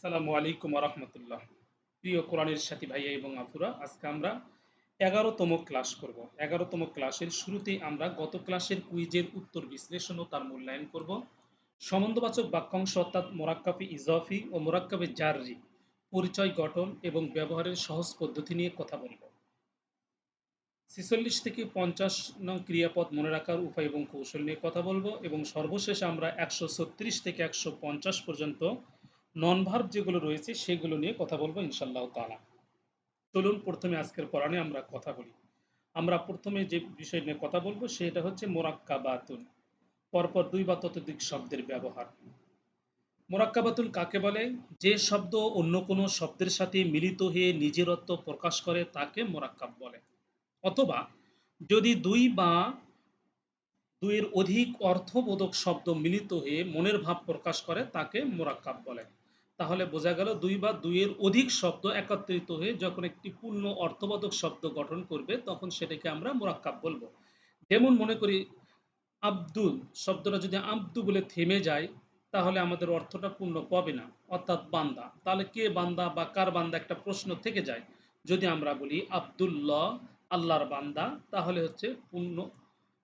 আসসালামু আলাইকুম রহমতুল্লাহ। প্রিয় কোরআনের সাথী ভাইয়া এবং আপুরা, আজকে আমরা ১১তম ক্লাস করব। ১১তম ক্লাসের শুরুতেই আমরা গত ক্লাসের কুইজের উত্তর বিশ্লেষণ ও তার মূল্যায়ন করব। সম্বন্ধবাচক বাক্যাংশ অর্থাৎ মোরাক্কাবে ইজাফি ও মোরাক্কাবে জাররি পরিচয় গঠন এবং ব্যবহারের সহজ পদ্ধতি নিয়ে কথা বলব। ৪৬ থেকে ৫০ নং ক্রিয়াপদ মনে রাখার উপায় এবং কৌশল নিয়ে কথা বলবো এবং সর্বশেষে আমরা ১৩৬ থেকে ১৫০ পর্যন্ত নন ভার্ব যেগুলো রয়েছে সেগুলো নিয়ে কথা বলবো ইনশাআল্লাহ তাআলা। চলুন প্রথমে আজকের পড়া নিয়ে আমরা কথা বলি। আমরা প্রথমে যে বিষয় নিয়ে কথা বলবো সেটা হচ্ছে মোরাক্কাবাতুন, পরপর ২ বা ততোধিক শব্দের ব্যবহার। মোরাক্কাবাতুন কাকে বলে? যে শব্দ অন্য কোনো শব্দের সাথে মিলিত হয়ে নিজের অর্থ প্রকাশ করে তাকে মোরাক্কাব বলে। অথবা যদি ২ বা ২ এর অধিক অর্থবোধক শব্দ মিলিত হয়ে মনের ভাব প্রকাশ করে তাকে মোরাক্কাব বলে। তাহলে বোঝা গেল ২ বা ২ এর অধিক শব্দ একত্রিত হয়ে যখন একটি পূর্ণ অর্থবোধক শব্দ গঠন করবে তখন সেটাকে আমরা মোরাক্কাব বলবো। যেমন মনে করি আব্দুল শব্দটা যদি আব্দু বলে থেমে যায় তাহলে আমাদের অর্থটা পূর্ণ পাবে না, অর্থাৎ বান্দা। তাহলে কে বান্দা বা কার বান্দা একটা প্রশ্ন থেকে যায়। যদি আমরা বলি আব্দুল্লাহ আল্লাহর বান্দা তাহলে হচ্ছে পূর্ণ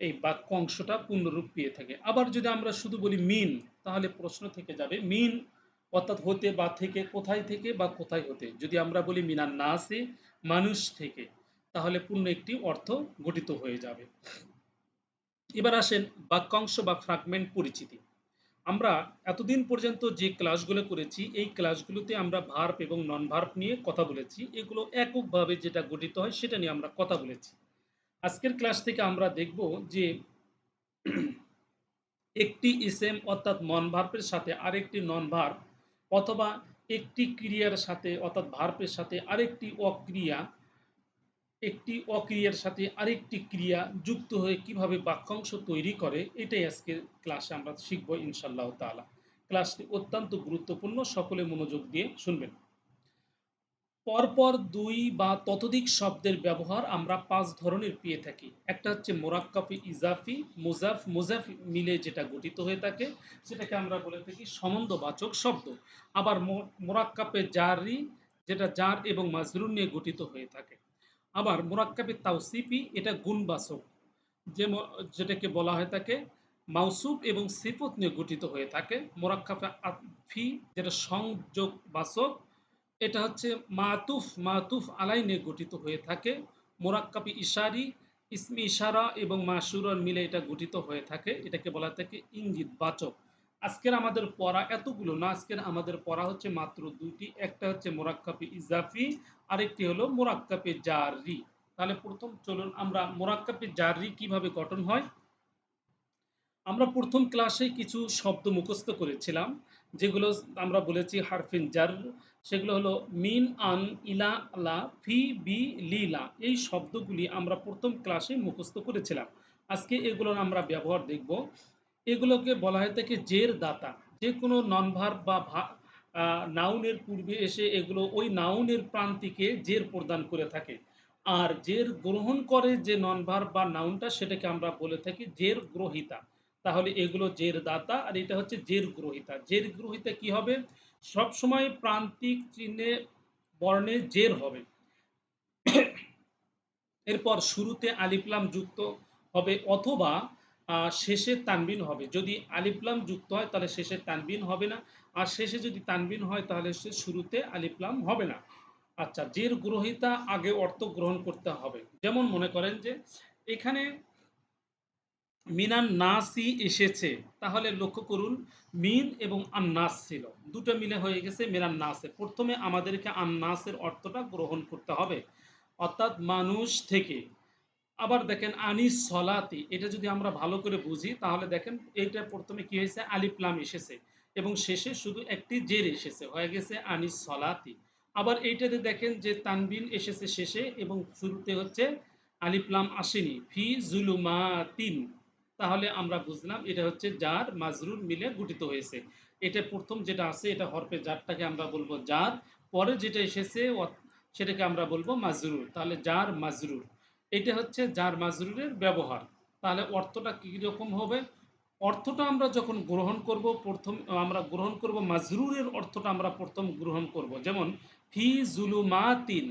এই বাক্য অংশটা পূর্ণরূপ পেয়ে থাকে। আবার যদি আমরা শুধু বলি মিন তাহলে প্রশ্ন থেকে যাবে মিন অর্থাৎ হতে বা থেকে, কোথায় থেকে বা কোথায় হতে। যদি আমরা বলি মিনান নাসি মানুষ থেকে তাহলে পূর্ণ একটি অর্থ গঠিত হয়ে যাবে। এবার আসেন বাক্যাংশ বা ফ্রাগমেন্ট পরিচিতি। আমরা এতদিন পর্যন্ত যে ক্লাসগুলো করেছি এই ক্লাসগুলোতে আমরা ভার্ব এবং নন ভার্ব নিয়ে কথা বলেছি। এগুলো এককভাবে যেটা গঠিত হয় সেটা নিয়ে আমরা কথা বলেছি। আজকের ক্লাস থেকে আমরা দেখব যে একটি ইসেম অর্থাৎ নন ভার্বের সাথে আরেকটি নন ভার্ব অথবা একটি ক্রিয়ার সাথে অর্থাৎ ভার্বের সাথে আরেকটি অক্রিয়া, একটি অক্রিয়ার সাথে আরেকটি ক্রিয়া যুক্ত হয়ে কিভাবে বাক্যাংশ তৈরি করে এটাই আজকের ক্লাসে আমরা শিখব ইনশাআল্লাহ তাআলা। ক্লাসটি অত্যন্ত গুরুত্বপূর্ণ, সকলে মনোযোগ দিয়ে শুনবেন। পরপর ২ বা ততোধিক শব্দের ব্যবহার আমরা ৫ ধরনের পেয়ে থাকি। একটা হচ্ছে মোরাক্কাবে ইজাফি, মুজাফ, মুজাফ মিলে যেটা গঠিত হয়ে থাকে সেটাকে আমরা বলে থাকি সম্বন্ধবাচক শব্দ। আবার মোরাক্কাবে জাররি যেটা জার এবং মাজরুর নিয়ে গঠিত হয়ে থাকে। আবার মোরাক্কাবে তাওসিফি এটা গুণবাচক, যে যেটাকে বলা হয়ে থাকে মাউসুফ এবং সিফত নিয়ে গঠিত হয়ে থাকে। মোরাক্কাবে আতফি যেটা সংযোগবাচক, এটা হচ্ছে মাতুফ মাতুফ আলাই নিয়ে গঠিত হয়ে থাকে। মোরাক্কাবি ইশারি ইসমি ইশারা এবং মাসুরার মিলে এটা গঠিত হয়ে থাকে, এটাকে বলা থাকে ইঙ্গিত বাচক। আজকের আমাদের পড়া এতগুলো না, আজকের আমাদের পড়া হচ্ছে মাত্র দুটি। একটা হচ্ছে মোরাক্কাবি ইজাফি, আরেকটি হলো মোরাক্কাবে জারি। তাহলে প্রথম চলুন আমরা মোরাক্কাবে জারি কিভাবে গঠন হয়। আমরা প্রথম ক্লাসে কিছু শব্দ মুখস্থ করেছিলাম যেগুলো আমরা বলেছি হারফিন জার। সেগুলো হলো মিন, আন, ইলা, লা, ফি, বি, লিলা। এই শব্দগুলি আমরা প্রথম ক্লাসে মুখস্থ করেছিলাম। আজকে এগুলোর আমরা ব্যবহার দেখব। এগুলোকে বলা হয় থাকে জের দাতা। যে কোনো নন ভার্ব বা নাউনের পূর্বে এসে এগুলো ওই নাউনের প্রান্তিকে জের প্রদান করে থাকে। আর জের গ্রহণ করে যে নন ভার্ব বা নাউনটা সেটাকে আমরা বলে থাকি জের গ্রহিতা। তাহলে এগুলো জের দাতা আর এটা হচ্ছে জের গ্রহিতা। জের গ্রহিতা কি হবে? সবসময় প্রান্তিক চিহ্নে বর্ণে জের হবে। এরপর শুরুতে আলিফলাম যুক্ত হবে অথবা শেষে তানবিন হবে। যদি আলিফলাম যুক্ত হয় তাহলে শেষে তানবিন হবে না, আর শেষে যদি তানবিন হয় তাহলে সে শুরুতে আলিফলাম হবে না। আচ্ছা, জের গ্রহিতা আগে অর্থ গ্রহণ করতে হবে। যেমন মনে করেন যে এখানে মিনান নাসই এসেছে, তাহলে লক্ষ্য করুন মিন এবং আন্নাস ছিল, দুটো মিলে হয়ে গেছে মিনান নাসে। প্রথমে আমাদেরকে আন্নাসের অর্থটা গ্রহণ করতে হবে, অর্থাৎ মানুষ থেকে। আবার দেখেন আনিস সলাতি, এটা যদি আমরা ভালো করে বুঝি তাহলে দেখেন এইটা প্রথমে কি হয়েছে আলিফ লাম এসেছে এবং শেষে শুধু একটি জের এসেছে, হয়ে গেছে আনিস সলাতি। আবার এইটাতে দেখেন যে তানবিন এসেছে শেষে এবং শুরুতে হচ্ছে আলিফ লাম আসেনি, ফি জুলুমাতিন। তাহলে আমরা বুঝলাম এটা হচ্ছে জার মাজরুর মিলে গঠিত হয়েছে। এটা প্রথম যেটা আছে এটা হরফে জারটাকে আমরা বলবো জার, পরে যেটা এসেছে সেটাকে আমরা বলবো মাজরুর। তাহলে জার মাজরুর, এটা হচ্ছে জার মাজরুরের ব্যবহার। তাহলে অর্থটা কি রকম হবে? অর্থটা আমরা যখন গ্রহণ করব, প্রথম আমরা গ্রহণ করব মাজরুরের অর্থটা আমরা প্রথম গ্রহণ করব। যেমন ফি জুলুমাতিন,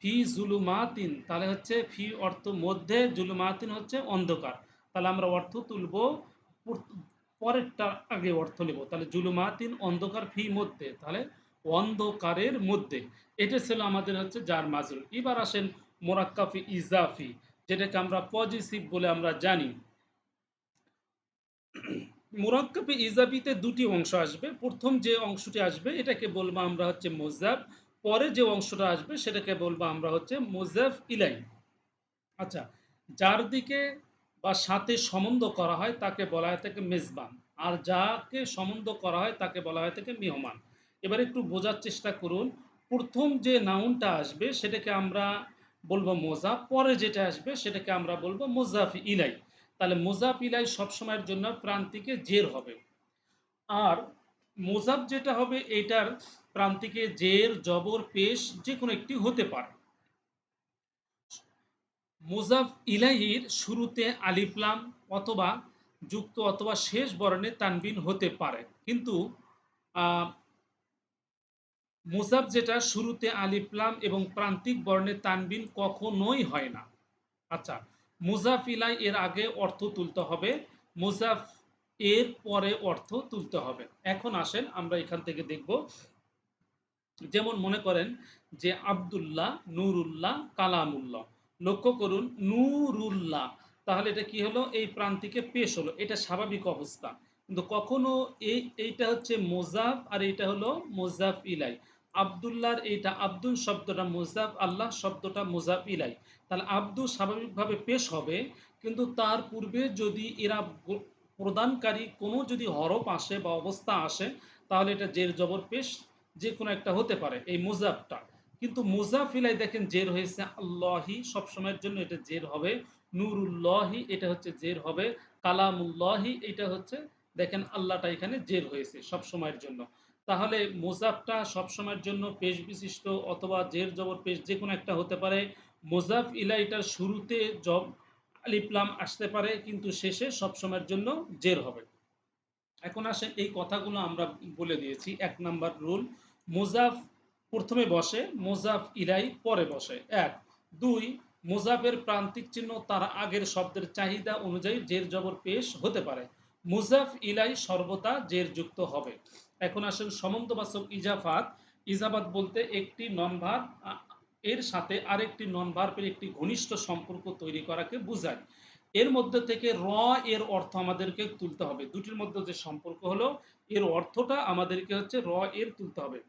ফি জুলুমাতিন তাহলে হচ্ছে ফি অর্থ মধ্যে, জুলুমাতিন হচ্ছে অন্ধকার। তাহলে আমরা অর্থ তুলব পরেরটার আগে অর্থ নেব। তাহলে জুলুমাতিন অন্ধকার, ফি মধ্যে, তাহলে অন্ধকারের মধ্যে। এটা ছিল আমাদের হচ্ছে যার মাজরুর। এবার আসেন মোরাক্কাফি ইজাফি, যেটাকে আমরা পজিটিভ বলে আমরা জানি। মুরাক্কাবে ইজাবিতে দুটি অংশ আসবে। প্রথম যে অংশটি আসবে এটাকে বলবো আমরা হচ্ছে মুজাফ, পরে যে অংশটা আসবে সেটাকে বলবো আমরা হচ্ছে মুজাফ ইলাই। আচ্ছা, যার দিকে বা সাথে সম্বন্ধ করা হয় তাকে বলা হয় থাকে মেজবান, আর যাকে সম্বন্ধ করা হয় তাকে বলা হয় থাকে মেহমান। এবার একটু বোঝার চেষ্টা করুন। প্রথম যে নাউনটা আসবে সেটাকে আমরা বলবো মোজাফ, পরে যেটা আসবে সেটাকে আমরা বলবো মুজাফ ইলাই। তাহলে মুজাফ ইলাই সবসময়ের জন্য প্রান্তিকে জের হবে। আর মোজাফ যেটা হবে এটার প্রান্তিকে জের, জবর, পেশ যে কোনো একটি হতে পারে। মুজাফ ইলাইহির শুরুতে আলিফ লাম অথবা যুক্ত অথবা শেষ বর্ণে তানবিন হতে পারে, কিন্তু আহ, মুজাফ যেটা শুরুতে আলিফ লাম এবং প্রান্তিক বর্ণে তানবিন কখনোই হয় না। আচ্ছা, মুজাফ ইলাই এর আগে অর্থ তুলতে হবে, মুজাফ এর পরে অর্থ তুলতে হবে। এখন আসেন আমরা এখান থেকে দেখব। যেমন মনে করেন যে আব্দুল্লাহ, নুরুল্লাহ, কালামুল্লাহ। লক্ষ্য করুন নুরুল্লাহ, তাহলে এটা কি হলো, এই প্রান্তিকে পেশ হলো, এটা স্বাভাবিক অবস্থা। কিন্তু কখনো এইটা হচ্ছে মোজাফ আর এইটা হলো মোজাফ ইলাই। আব্দুল্লাহর এইটা আব্দুল শব্দটা মোজাফ, আল্লাহ শব্দটা মোজাফ ইলাই। তাহলে আব্দু স্বাভাবিকভাবে পেশ হবে, কিন্তু তার পূর্বে যদি এরা প্রদানকারী কোনো যদি হরফ আসে বা অবস্থা আসে, তাহলে এটা জের জবর পেশ যে কোনো একটা হতে পারে এই মুজাফটা। কিন্তু মুজাফিলাই দেখেন জের হয়েছে আল্লাহি, সবসময়ের জন্য এটা জের হবে। নুরুল্লাহি এটা হচ্ছে জের হবে। কালামুল্লাহি এটা হচ্ছে, দেখেন আল্লাহটা এখানে জের হয়েছে সব সময়ের জন্য। তাহলে মুজাফটা সবসময়ের জন্য পেশ বিশিষ্ট অথবা জের জবর পেশ যে কোনো একটা হতে পারে। মুজাফ ইলাইটার শুরুতে জব আলিফলাম আসতে পারে, কিন্তু শেষে সবসময়ের জন্য জের হবে। এখন আসেন এই কথাগুলো আমরা বলে দিয়েছি। এক নাম্বার রুল, মুজাফ প্রথমে বসে, মুজাফ ইলাই পরে বসে, এক। দুই, মুজাফের প্রান্তিক চিহ্ন তার আগের শব্দের চাহিদা অনুযায়ী জের জবর পেশ হতে পারে। মুজাফ ইলাই সর্বদা জের যুক্ত হবে। এখন আসেন সমন্তবাচক ইজাফাত। ইজাফাত বলতে একটি নন ভার্ব এর সাথে আরেকটি নন ভার্বের একটি ঘনিষ্ঠ সম্পর্ক তৈরি করাকে বোঝায়। এর মধ্যে থেকে এর অর্থ আমাদেরকে তুলতে হবে। দুটির মধ্যে যে সম্পর্ক হলো, এর অর্থটা আমাদেরকে হচ্ছে এর তুলতে হবে।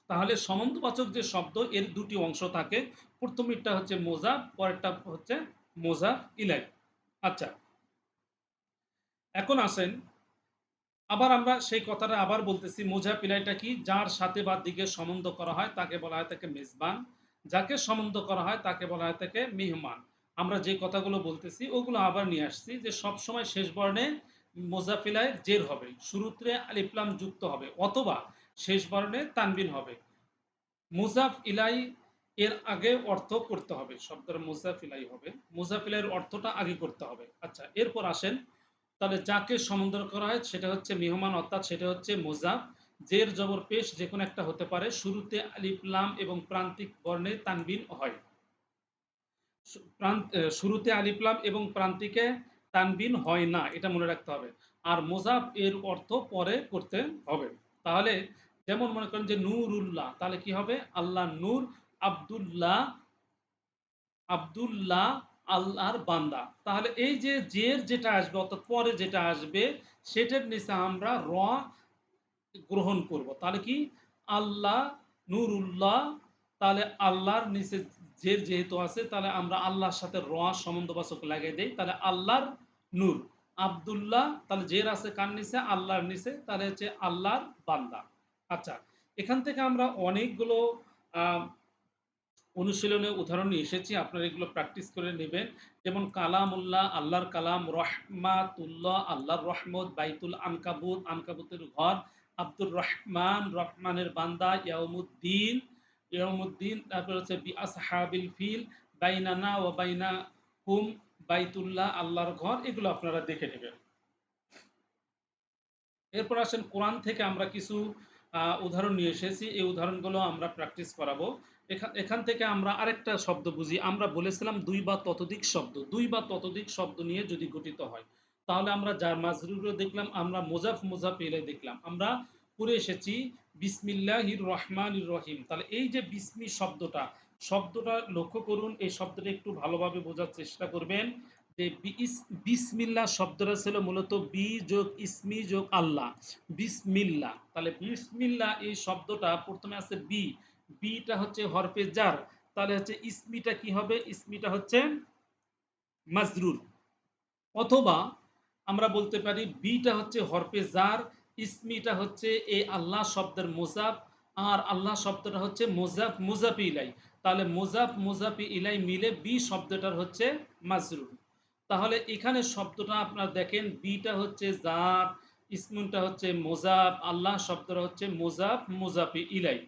তাহলে সম্বন্ধবাচক যে শব্দ এর দুটি অংশ থাকে, প্রথমেরটা হচ্ছে মোজাফ, পরেরটা হচ্ছে মোজাফ ইলাই। আচ্ছা, এখন আসেন আবার আমরা সেই কথাটা আবার বলতেছি। মোজাফ ইলাইটা কি, যার সাথে বা দিকে সম্বন্ধ করা হয় তাকে বলা হয় তাকে মেজবান, যাকে সম্বন্ধ করা হয় তাকে বলা হয় তাকে মেহমান। আমরা যে কথাগুলো বলতেছি ওগুলো আবার নিয়ে আসছি, যে সব সময় শেষ বর্ণে মোজাফ ইলাই জের হবে, শুরুতে আলিফলাম যুক্ত হবে অথবা শেষ বর্ণে তানবিন হবে। মুজাফ ইলাই এর আগে অর্থ করতে হবে, শব্দের মুজাফ ইলাই হবে, মুজাফ ইলাইয়ের অর্থটা আগে করতে হবে। আচ্ছা, এরপর আসেন, তাহলে যাকে সম্বোধন করা হয় সেটা হচ্ছে মেহমান, অর্থাৎ সেটা হচ্ছে মুজাফ। জের জবর পেশ যে কোনো একটা হতে পারে, শুরুতে আলিফ লাম এবং প্রান্তিক বর্ণে তানবিন হয়। শুরুতে আলিফ লাম এবং প্রান্তিকে তানবিন হয় না, এটা মনে রাখতে হবে। আর মুজাফ এর অর্থ পরে করতে হবে। তাহলে যেমন মনে করেন যে নূরুল্লাহ, তাহলে কি হবে, আল্লাহ নূর। আব্দুল্লাহ, আব্দুল্লাহ আল্লাহর বান্দা। তাহলে এই যে জের যেটা আসবে অর্থাৎ পরে যেটা আসবে সেটার নিচে আমরা গ্রহণ করব। তাহলে কি, আল্লাহ নূরুল্লাহ, তাহলে আল্লাহর নিচে জের যেহেতু আছে তাহলে আমরা আল্লাহর সাথে সম্বন্ধবাচক লাগিয়ে দেই, তাহলে আল্লাহর নূর। আব্দুল্লাহ, তাহলে জের আছে কার নিচে, আল্লাহর নিচে, তাহলে হচ্ছে আল্লাহর বান্দা। আচ্ছা, এখান থেকে আমরা অনেকগুলো আহ অনুশীলনে উদাহরণ নিয়ে এসেছি, আপনারা এগুলো প্র্যাকটিস করে নেবেন। যেমন কালামুল্লাহ আল্লাহর কালাম, রহমাতুল্লাহ আল্লাহর রহমত, বাইতুল আনকাবুত আনকাবুতের ঘর, আব্দুর রহমান রহমানের বান্দা, ইয়াউমুদ্দিন ইয়াউমুদ্দিন, তারপর হচ্ছে বি আসহাবিল ফিল, বাইনানা ও বাইনা হুম বাইতুল্লাহ আল্লাহর ঘর। এগুলো আপনারা দেখে নেবেন। এরপর আসেন কোরআন থেকে আমরা কিছু উদাহরণ নিয়ে এসেছি। এই উদাহরণগুলো আমরা প্র্যাকটিস করাবো। এখান থেকে আমরা আরেকটা শব্দ বুঝি। আমরা বলেছিলাম ২ বা ততোধিক শব্দ। ২ বা ততোধিক শব্দ নিয়ে যদি গঠিত হয়, তাহলে আমরা জার মাজরুরও দেখলাম, আমরা মুজাফ, মুজাফ ইলাইহি দেখলাম। আমরা পড়ে এসেছি বিসমিল্লাহির রহমানির রহিম। তাহলে এই যে বিসমি শব্দটা লক্ষ্য করুন। এই শব্দটা একটু ভালোভাবে বোঝার চেষ্টা করবেন। যে বিসমিল্লাহ শব্দটা ছিল মূলত বি যোগ ইসমি যোগ আল্লাহ, বিসমিল্লাহ। তাহলে বিসমিল্লাহ এই শব্দটা প্রথমে আছে বি, বিটা হচ্ছে হরফে জার, তাহলে হচ্ছে ইসমিটা কি হবে? ইসমিটা হচ্ছে মাজরুর। অথবা আমরা বলতে পারি বিটা হচ্ছে হরফে জার, ইসমিটা হচ্ছে এই আল্লাহ শব্দের মুজাফ, আর আল্লাহ শব্দটা হচ্ছে মুজাফ মুজাফি ইলাই। তাহলে মুজাফ মুজাফি ইলাই মিলে বি শব্দটার হচ্ছে মাজরুর। তাহলে এখানে শব্দটা আপনার দেখেন, বিটা হচ্ছে জার, ইসমুনটা হচ্ছে মুজাফ, আল্লাহ শব্দটা হচ্ছে মুজাফ মুজাফি ইলাই।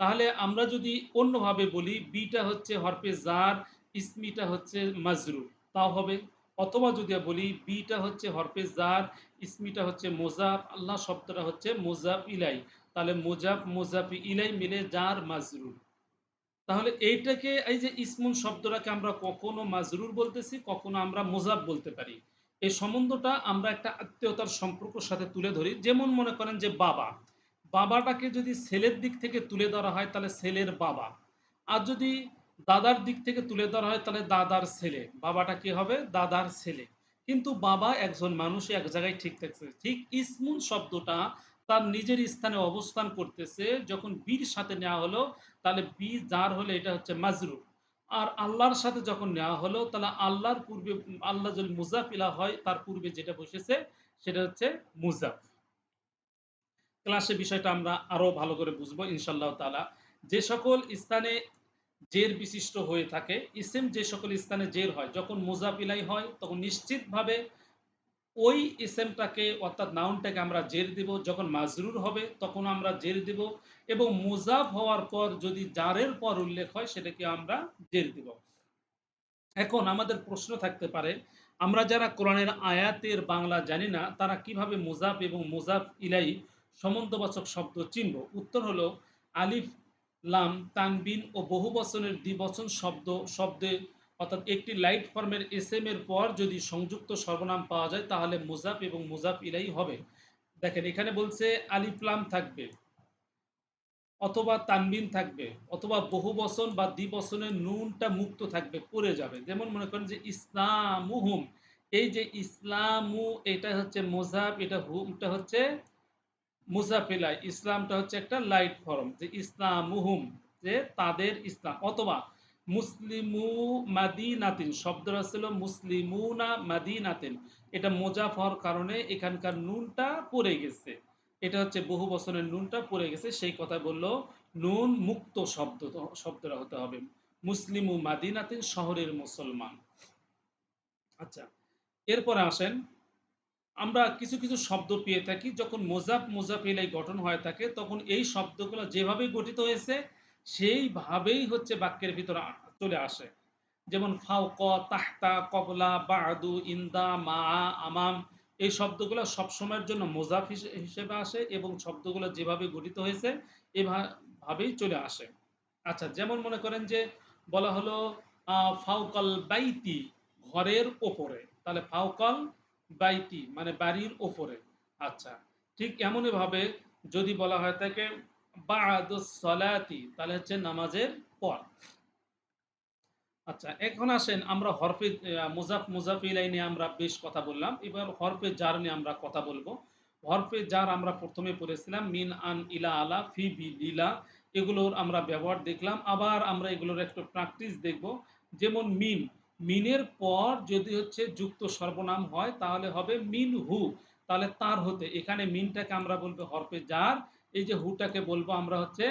তাহলে আমরা যদি অন্যভাবে বলি বিটা হচ্ছে হরফে জার, ইসমিটা হচ্ছে মাজরুর, তাও হবে। অথবা যদি বলি বিটা হচ্ছে হরফে জার, ইসমিটা হচ্ছে মুজাফ, আল্লাহ শব্দটা হচ্ছে মুজাফ ইলাই, তাহলে মুজাফ মুজাফি ইলাই মিলে জার মাজরুর। তাহলে এইটাকে এই যে ইসমুন শব্দটাকে আমরা কখনো মাজরুর বলতেছি, কখনো আমরা মুজাফ বলতে পারি। এই সম্বন্ধটা আমরা একটা আত্মীয়তার সম্পর্কের সাথে তুলে ধরি। যেমন মনে করেন যে বাবা, বাবাটাকে যদি ছেলের দিক থেকে তুলে ধরা হয় তাহলে ছেলের বাবা, আর যদি দাদার দিক থেকে তুলে ধরা হয় তাহলে দাদার ছেলে, বাবাটা কি হবে? দাদার ছেলে। কিন্তু বাবা একজন মানুষ, এক জায়গায় ঠিক থাকছে। ঠিক ইসমুন শব্দটা তার নিজের স্থানে অবস্থান করতেছে, যখন বীর সাথে নেওয়া হলো তাহলে বি যার হলে এটা হচ্ছে মাজরুর। আর আল্লাহর সাথে যখন নেওয়া হলো তাহলে আল্লাহর পূর্বে, আল্লাহ যদি মুজাফ ইলা হয় তার পূর্বে যেটা বসেছে সেটা হচ্ছে মুজাফ। ক্লাসে বিষয়টা আমরা আরো ভালো করে বুঝবো ইনশাআল্লাহ তাআলা। যে সকল স্থানে জের বিশিষ্ট হয়ে থাকে, ইসিম যে সকল স্থানে জের হয়, যখন মুজাফ ইলাই হয় তখন নিশ্চিতভাবে ওই ইসেমটাকে অর্থাৎ নাউনটাকে আমরা জের দিব। যখন মাজরুর হবে তখন আমরা জের দিব, এবং মুজাফ হওয়ার পর যদি জারের পর উল্লেখ হয় সেটাকে আমরা জের দিব। এখন আমাদের প্রশ্ন থাকতে পারে, আমরা যারা কোরআনের আয়াতের বাংলা জানি না তারা কিভাবে মুজাফ এবং মুজাফ ইলাই সম্বন্ধবাচক শব্দ চিনব? উত্তর হলো আলিফ, লাম, তানবিন ও বহু বচনের দ্বিবচন শব্দে অর্থাৎ একটি লাইট ফর্মের এসএম এর পর যদি সংযুক্ত সর্বনাম পাওয়া যায় তাহলে মুজাফ এবং মুজাফ ইলাই হবে। দেখেন এখানে বলছে আলিফ লাম থাকবে, অথবা তানবিন থাকবে, অথবা বহু বচন বা দ্বিবচনের নুনটা মুক্ত থাকবে, পড়ে যাবে। যেমন মনে করেন যে ইসলামুহুম, এই যে ইসলামু এটা হচ্ছে মুজাফ, এটা হুমটা হচ্ছে মুজাফ ইলাই। ইসলামটা হচ্ছে একটা লাইট ফর্ম, যে ইসলামুহুম, যে তাদের ইসলাম। অথবা মুসলিমু মাদিনাতিন, শব্দটা ছিল মুসলিমুনা মাদিনাতিন, এটা মুজাফ হওয়ার কারণে এখানকার নুনটা পড়ে গেছে, এটা হচ্ছে বহু বচনের নুনটা পড়ে গেছে, সেই কথা বললো নুন মুক্ত শব্দটা হতে হবে। মুসলিমু মাদিনাতিন, শহরের মুসলমান। আচ্ছা, এরপরে আসেন, আমরা কিছু কিছু শব্দ পেয়ে থাকি যখন মোজাফ মোজাফ ইলাই গঠন হয়ে থাকে তখন এই শব্দগুলো যেভাবে গঠিত হয়েছে সেইভাবেই হচ্ছে বাক্যের ভিতরে চলে আসে। যেমন ফাওক, তাহতা, কবলা, বাদু, ইন্দা, মা, আমাম, এই শব্দগুলো সবসময়ের জন্য মোজাফ হিসেবে আসে এবং শব্দগুলো যেভাবে গঠিত হয়েছে এভাবেই চলে আসে। আচ্ছা, যেমন মনে করেন যে বলা হলো ফাওকাল বাইতি, ঘরের ওপরে, তাহলে ফাওকাল বাইতি মানে বাড়ির ওপরে। আচ্ছা, ঠিক এমনই ভাবে যদি বলা হয় থাকে বাদুস সলাতি, তাহলে হচ্ছে নামাজের পর। আচ্ছা, এখন আসেন আমরা হরফে মুজাফ মুজাফ ইলাই নিয়ে আমরা বেশ কথা বললাম। এবার হরফে জার নিয়ে আমরা কথা বলবো। হরফে জার আমরা প্রথমে পড়েছিলাম মিন, আন, ইলা, আলা, ফি, বি, লিলা, এগুলোর আমরা ব্যবহার দেখলাম। আবার আমরা এগুলোর একটু প্র্যাকটিস দেখব। যেমন মিন, মিনের পর যদি হচ্ছে যুক্ত সর্বনাম হয় তাহলে হবে মিন হু, তাহলে তার হতে, এখানে মিনটাকে আমরা বলবো হরফে জার, এই যে হুটাকে বলবো আমরা হচ্ছে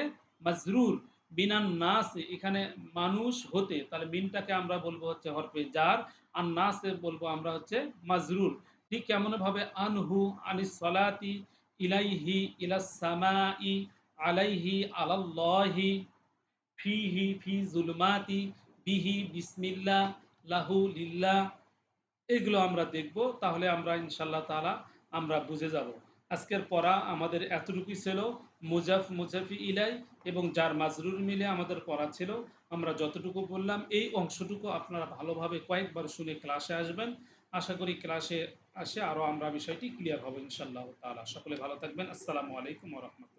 মাজরুর। বিনান নাস, এখানে মানুষ হতে, তাহলে মিনটাকে আমরা বলবো হচ্ছে হরফে জার, আর নাসে বলবো আমরা হচ্ছে মাজরুর। ঠিক কেমন ভাবে আনহু, আনিস সলাতি, ইলাইহি, ইলাস সামাই, আলাইহি, আলাল্লাহি, ফিহি, ফি জুলমাতি, বিহি, বিসমিল্লাহ, লাহু, লিল্লাহ, এগুলো আমরা দেখব। তাহলে আমরা ইনশাআল্লাহ তাআলা আমরা বুঝে যাব। আজকের পড়া আমাদের এতটুকুই ছিল। মুজাফ, মুজাফি ইলাই এবং জার মাজরুর মিলে আমাদের পড়া ছিল। আমরা যতটুকু বললাম এই অংশটুকু আপনারা ভালোভাবে কয়েকবার শুনে ক্লাসে আসবেন। আশা করি ক্লাসে আসে আরও আমরা বিষয়টি ক্লিয়ার হব ইনশাআল্লাহ তাআলা। সকলে ভালো থাকবেন। আসসালামু আলাইকুম ওয়া রাহমাতুল্লাহ।